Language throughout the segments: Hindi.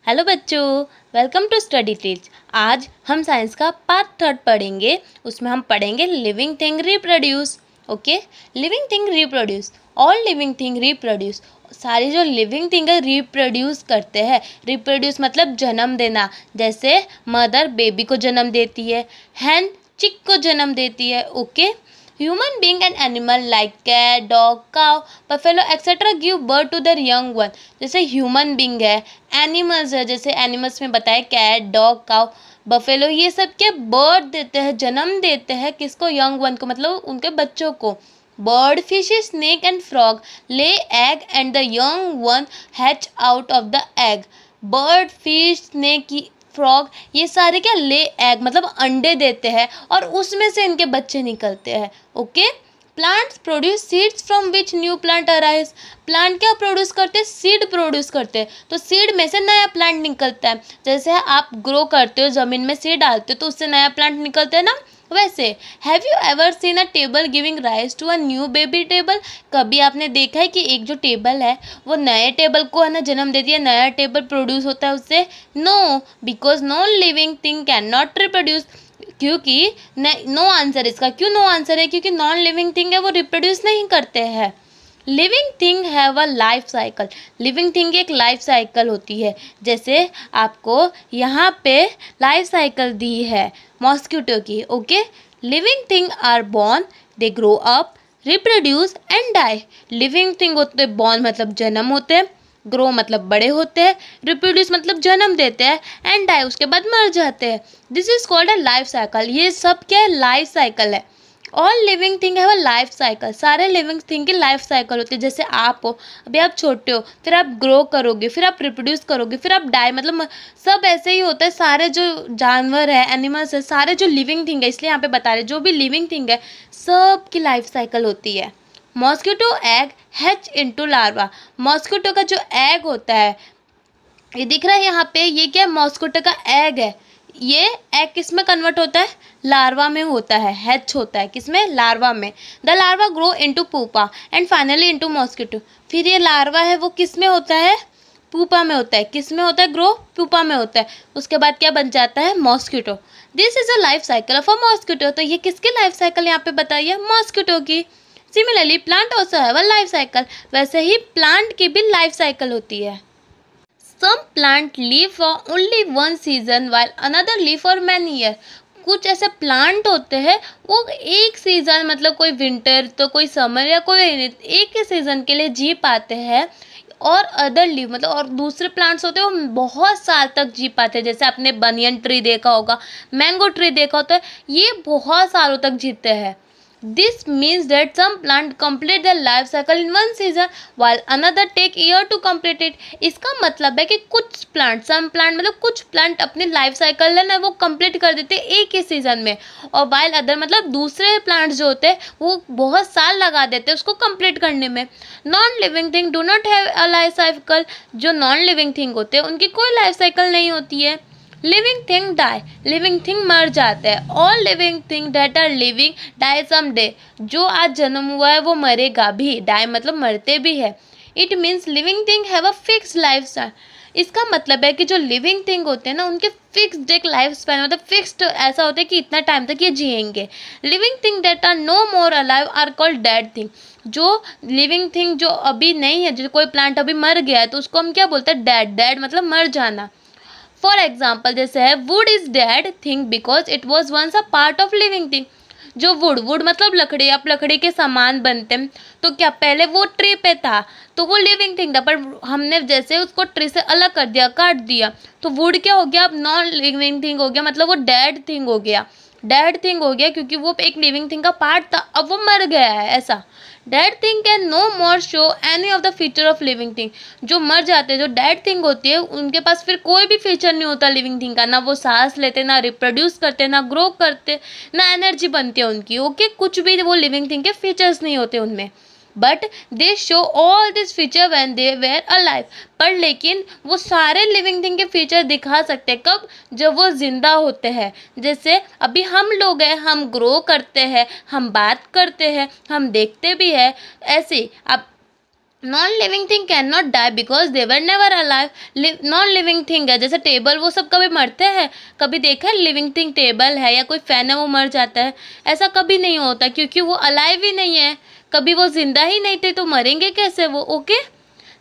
हेलो बच्चों, वेलकम टू स्टडी टीच। आज हम साइंस का पार्ट 3 पढ़ेंगे। उसमें हम पढ़ेंगे living thing reproduce. Okay, living thing reproduce. All living thing reproduce. सारी जो लिविंग थिंग है रिप्रोड्यूस करते हैं। रिप्रोड्यूस मतलब जन्म देना। जैसे मदर बेबी को जन्म देती है, हैन चिक को जन्म देती है। Okay, human being and animal like cat, dog, cow, buffalo etcetera give birth to their young one. जैसे ह्यूमन बींग है, एनिमल्स है, जैसे एनिमल्स में बताए कैट, डॉग, काउ, बफेलो, ये सब के बर्थ देते हैं, जन्म देते हैं किसको? यंग वन को, मतलब उनके बच्चों को। Bird, fish, snake and frog ले egg and the young one hatch out of the egg. Bird, fish, snake, frog, ये सारे क्या ले एग मतलब अंडे देते हैं और उसमें से इनके बच्चे निकलते हैं। Okay, plants produce seeds from which new plant arise. Plant क्या प्रोड्यूस करते हैं? सीड प्रोड्यूस करते हैं, तो सीड में से नया प्लांट निकलता है। जैसे आप ग्रो करते हो, ज़मीन में सीड डालते हो तो उससे नया प्लांट निकलता है ना। वैसे have you ever seen a table giving rise to a new baby table? कभी आपने देखा है कि एक जो टेबल है वो नए टेबल को है ना जन्म देती है, नया टेबल प्रोड्यूस होता है उससे? No, because no living thing can not reproduce. क्योंकि नो आंसर इसका। क्यों नो आंसर है? क्योंकि नॉन लिविंग थिंग है, वो रिप्रोड्यूस नहीं करते हैं। Living thing have a life cycle. Living thing एक लाइफ साइकिल होती है। जैसे आपको यहाँ पे लाइफ साइकिल दी है मॉस्किटो की। Okay, living thing are born, they grow up, reproduce and die. Living thing होते बॉर्न मतलब जन्म होते हैं, ग्रो मतलब बड़े होते हैं, रिप्रोड्यूस मतलब जन्म देते हैं, एंड डाई उसके बाद मर जाते हैं। This is called a life cycle. ये सब क्या है? लाइफ साइकिल है। ऑल लिविंग थिंग है वो लाइफ साइकिल। सारे लिविंग थिंग की लाइफ साइकिल होती है। जैसे आप हो, अभी आप छोटे हो, फिर आप ग्रो करोगे, फिर आप रिप्रोड्यूस करोगे, फिर आप डाई, मतलब सब ऐसे ही होता है। सारे जो जानवर है, एनिमल्स है, सारे जो लिविंग थिंग है, इसलिए यहाँ पे बता रहे जो भी लिविंग थिंग है सब की लाइफ साइकिल होती है। Mosquito egg hatch into larva. Mosquito का जो एग होता है, ये दिख रहा है यहाँ पे, ये क्या? मॉस्किटो का एग है। ये एग किस में कन्वर्ट होता है? लार्वा में होता है। हैच होता है किसमें? लार्वा में। The larva grow into pupa and finally into mosquito. फिर ये लार्वा है वो किस में होता है? पुपा में होता है। किस में होता है ग्रो? पुपा में होता है। उसके बाद क्या बन जाता है? Mosquito. This is a life cycle of a mosquito. तो ये किसकी लाइफ साइकिल यहाँ पे बताइए? मॉस्किटो की। Similarly plant also have a life cycle. वैसे ही प्लांट की भी लाइफ साइकिल होती है। Some plant live for only one season while another live for many years. कुछ ऐसे प्लांट होते हैं वो एक सीज़न, मतलब कोई विंटर तो कोई समर या कोई एक ही सीज़न के लिए जी पाते हैं, और अदर लिव मतलब और दूसरे प्लांट्स होते हैं वो बहुत साल तक जी पाते हैं। जैसे आपने बनियन ट्री देखा होगा, मैंगो ट्री देखा होता है, ये बहुत सालों तक जीते हैं। This means that some plant complete their life cycle in one season while another take year to complete it. इसका मतलब है कि कुछ प्लांट, सम प्लांट मतलब कुछ प्लांट अपनी लाइफ साइकिल है ना वो कंप्लीट कर देते हैं एक ही सीजन में, और while अदर मतलब दूसरे प्लांट्स जो होते हैं वो बहुत साल लगा देते हैं उसको कंप्लीट करने में। Non living thing do not have a life cycle. जो नॉन लिविंग थिंग होते हैं उनकी कोई लाइफ साइकिल नहीं होती है। Living thing die, living thing मर जाते हैं। All living thing that are living die some day. जो आज जन्म हुआ है वो मरेगा भी। डाई मतलब मरते भी है। It means living thing have a fixed life span. इसका मतलब है कि जो लिविंग थिंग होते हैं ना उनके फिक्स्ड एक लाइफ स्पैन, मतलब फिक्स्ड ऐसा होता है कि इतना टाइम तक ये जिएंगे। Living thing that are no more alive are called dead thing. जो लिविंग थिंग जो अभी नहीं है, जो कोई प्लांट अभी मर गया है तो उसको हम क्या बोलते हैं? डेड। डेड मतलब मर जाना। फॉर एग्जाम्पल जैसे है wood is dead thing because it was once a part of living thing. जो वुड मतलब लकड़ी, आप लकड़ी के सामान बनते हैं तो क्या पहले वो ट्री पे था तो वो लिविंग थिंग था, पर हमने जैसे उसको ट्री से अलग कर दिया, काट दिया, तो वुड क्या हो गया? अब नॉन लिविंग थिंग हो गया, मतलब वो डेड थिंग हो गया। डेड थिंग हो गया क्योंकि वो एक लिविंग थिंग का पार्ट था, अब वो मर गया है ऐसा। Dead thing can no more show any of the feature of living thing. जो मर जाते हैं, जो डेड थिंग होती है, उनके पास फिर कोई भी फीचर नहीं होता लिविंग थिंग का। ना वो सांस लेते, ना रिप्रोड्यूस करते, ना ग्रो करते, ना एनर्जी बनती है उनकी। ओके, कुछ भी वो लिविंग थिंग के फीचर्स नहीं होते उनमें। But they show all this feature when they were alive. पर लेकिन वो सारे लिविंग थिंग के फीचर दिखा सकते हैं कब? जब वो जिंदा होते हैं। जैसे अभी हम लोग हैं, हम ग्रो करते हैं, हम बात करते हैं, हम देखते भी हैं। ऐसे अब non living thing can not die because they were never alive. Non living thing है जैसे टेबल, वो सब कभी मरते हैं? कभी देखा है लिविंग थिंग टेबल है या कोई फैन है वो मर जाता है? ऐसा कभी नहीं होता क्योंकि वो अलाइव ही नहीं है, कभी वो जिंदा ही नहीं थे तो मरेंगे कैसे वो। Okay,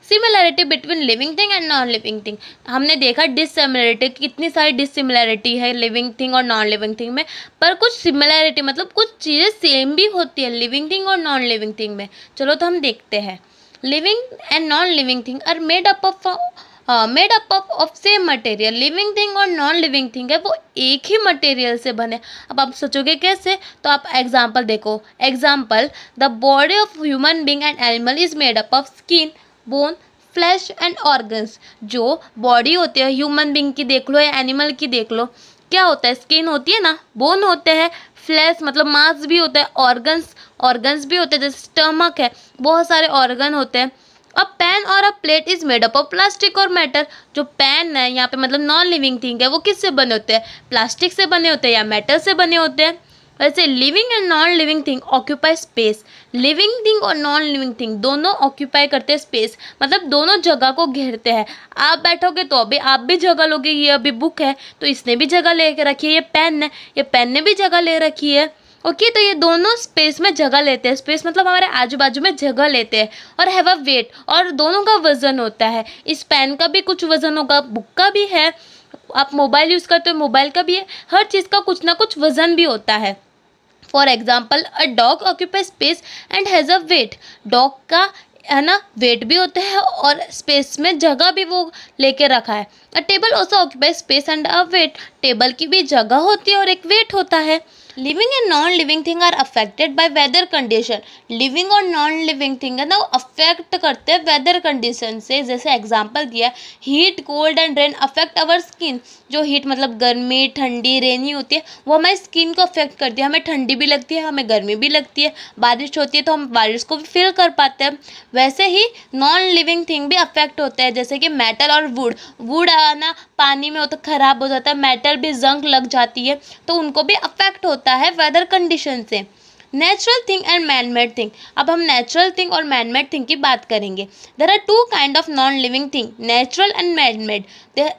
similarity between living thing and non living thing. हमने देखा डिससिमिलैरिटी, कितनी सारी डिससिमिलैरिटी है लिविंग थिंग और नॉन लिविंग थिंग में, पर कुछ सिमिलैरिटी मतलब कुछ चीज़ें सेम भी होती है लिविंग थिंग और नॉन लिविंग थिंग में। चलो तो हम देखते हैं। Living and non living thing are made up of same material. Living thing और नॉन लिविंग थिंग है वो एक ही मटेरियल से बने। अब आप सोचोगे कैसे, तो आप एग्जाम्पल देखो। Example, the body of human being and animal is made up of skin, bone, flash and organs. जो बॉडी होती है ह्यूमन बींग की देख लो या एनिमल की देख लो, क्या होता है? स्किन होती है ना, बोन होते हैं, फ्लैश मतलब मांस भी होता है, ऑर्गन्स भी होते हैं जैसे स्टमक है, बहुत सारे ऑर्गन होते हैं। अ पेन और अ plate is made up of plastic और मेटल। जो पेन है यहाँ पे मतलब नॉन लिविंग थिंग है, वो किससे बने होते हैं? प्लास्टिक से बने होते हैं या मेटल से बने होते हैं। वैसे living and non living thing occupy space. Living thing और नॉन लिविंग थिंग दोनों ऑक्यूपाई करते हैं स्पेस, मतलब दोनों जगह को घेरते हैं। आप बैठोगे तो अभी आप भी जगह लोगे। ये अभी बुक है तो इसने भी जगह ले रखी है, ये पेन है, ये पेन ने भी जगह ले रखी है। ओके, तो ये दोनों स्पेस में जगह लेते हैं। स्पेस मतलब हमारे आजू बाजू में जगह लेते हैं और हैव अ वेट, और दोनों का वजन होता है। इस पेन का भी कुछ वजन होगा, बुक का भी है, आप मोबाइल यूज़ करते हो मोबाइल का भी है, हर चीज़ का कुछ ना कुछ वजन भी होता है। For example, a dog occupy space and has a weight. Dog का है ना वेट भी होता है और स्पेस में जगह भी वो लेके रखा है। A table also occupy space and a weight. Table की भी जगह होती है और एक वेट होता है। Living and non living thing are affected by weather condition. Living और नॉन लिविंग थिंग है ना, वो अफेक्ट करते हैं वेदर कंडीशन से। जैसे एग्जांपल दिया, heat, cold and rain affect our skin. जो हीट मतलब गर्मी, ठंडी, रेनी होती है वो हमारी स्किन को अफेक्ट करती है। हमें ठंडी भी लगती है, हमें गर्मी भी लगती है, बारिश होती है तो हम बारिश को भी फील कर पाते हैं। वैसे ही नॉन लिविंग थिंग भी अफेक्ट होते हैं, जैसे कि मेटल और वुड ना पानी में हो तो खराब हो जाता है, मेटल भी जंग लग जाती है, तो उनको भी अफेक्ट होता है वेदर कंडीशन से। Natural thing and man made thing. अब हम नेचुरल थिंग और मैन मेड थिंग की बात करेंगे। There are two kind of non living thing, natural and man made.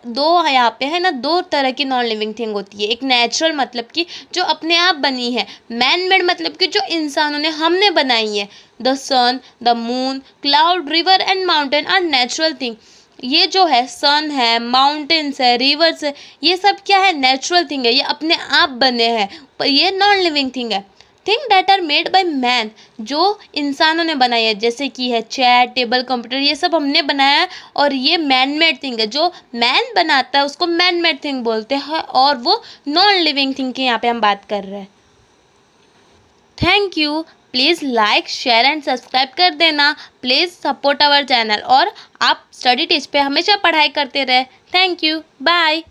दो यहाँ पे है ना, दो तरह की नॉन लिविंग थिंग होती है। एक नेचुरल मतलब कि जो अपने आप बनी है, मैन मेड मतलब कि जो इंसानों ने, हमने बनाई है। The sun, the moon, cloud, river and mountain are natural thing. ये जो है सन है, माउंटेन्स है, रिवर्स है, ये सब क्या है? नेचुरल थिंग है, ये अपने आप बने हैं। पर ये नॉन लिविंग थिंग है। Thing that are made by man, जो इंसानों ने बनाई है, जैसे कि है चेयर, टेबल, कंप्यूटर, ये सब हमने बनाया है और ये मैन मेड थिंग है। जो मैन बनाता है उसको मैन मेड थिंग बोलते हैं और वो नॉन लिविंग थिंग की यहाँ पे हम बात कर रहे हैं। Thank you. Please like, share and subscribe कर देना। प्लीज़ सपोर्ट आवर चैनल, और आप स्टडी टिप्स पे हमेशा पढ़ाई करते रहे। Thank you, bye.